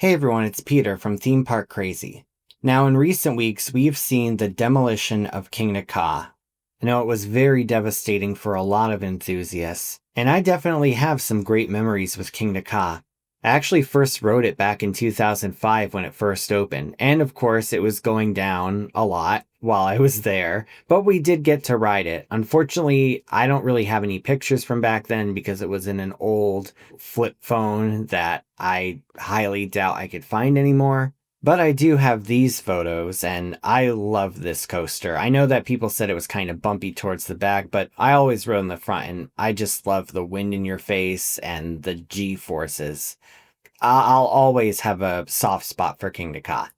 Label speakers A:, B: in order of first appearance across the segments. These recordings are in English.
A: Hey everyone, it's Peter from Theme Park Crazy. Now, in recent weeks, we've seen the demolition of Kingda Ka. I know it was very devastating for a lot of enthusiasts, and I definitely have some great memories with Kingda Ka. I actually first rode it back in 2005 when it first opened, and of course it was going down a lot while I was there, but we did get to ride it. Unfortunately, I don't really have any pictures from back then because it was in an old flip phone that I highly doubt I could find anymore. But I do have these photos, and I love this coaster. I know that people said it was kind of bumpy towards the back, but I always rode in the front, and I just love the wind in your face and the G-forces. I'll always have a soft spot for Kingda Ka.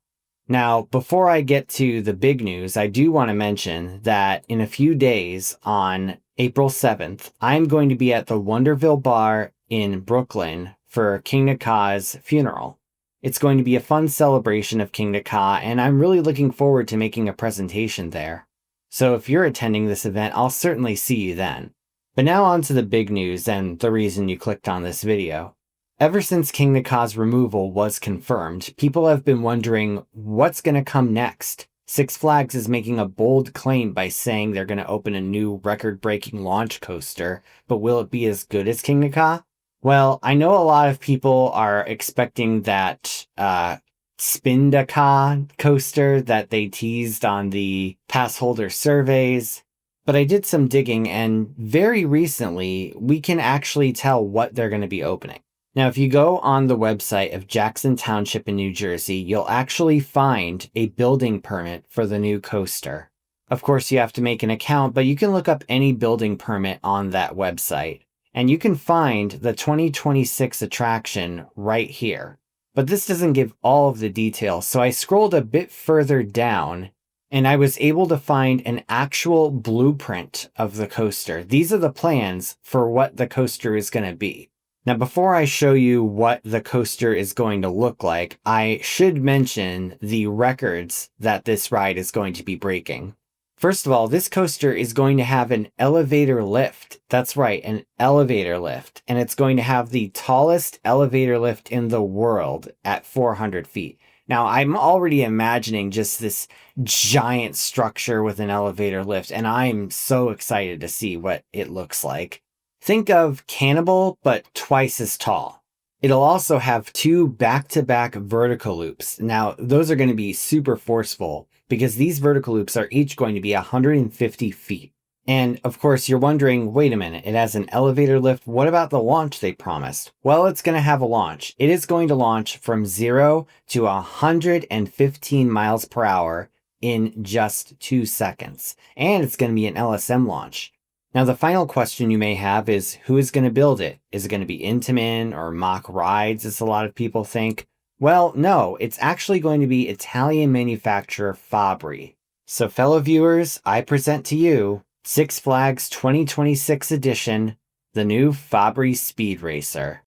A: Now, before I get to the big news, I do want to mention that in a few days, on April 7th, I'm going to be at the Wonderville Bar in Brooklyn for Kingda Ka's funeral. It's going to be a fun celebration of Kingda Ka, and I'm really looking forward to making a presentation there. So if you're attending this event, I'll certainly see you then. But now on to the big news and the reason you clicked on this video. Ever since Kingda Ka's removal was confirmed, people have been wondering what's going to come next. Six Flags is making a bold claim by saying they're going to open a new record-breaking launch coaster, but will it be as good as Kingda Ka? Well, I know a lot of people are expecting that Kingda Ka coaster that they teased on the pass holder surveys, but I did some digging, and very recently, we can actually tell what they're going to be opening. Now, if you go on the website of Jackson Township in New Jersey, you'll actually find a building permit for the new coaster. Of course, you have to make an account, but you can look up any building permit on that website. And you can find the 2026 attraction right here. But this doesn't give all of the details, so I scrolled a bit further down, and I was able to find an actual blueprint of the coaster. These are the plans for what the coaster is going to be. Now, before I show you what the coaster is going to look like, I should mention the records that this ride is going to be breaking. First of all, this coaster is going to have an elevator lift. That's right, an elevator lift. And it's going to have the tallest elevator lift in the world at 400 feet. Now, I'm already imagining just this giant structure with an elevator lift, and I'm so excited to see what it looks like. Think of Cannibal, but twice as tall. It'll also have two back-to-back vertical loops. Now, those are going to be super forceful because these vertical loops are each going to be 150 feet. And of course, you're wondering, wait a minute, it has an elevator lift. What about the launch they promised? Well, it's going to have a launch. It is going to launch from 0 to 115 miles per hour in just 2 seconds. And it's going to be an LSM launch. Now, the final question you may have is, who is going to build it? Is it going to be Intamin or Mach Rides, as a lot of people think? Well, no, it's actually going to be Italian manufacturer Fabri. So, fellow viewers, I present to you Six Flags 2026 edition, the new Fabri Speed Racer.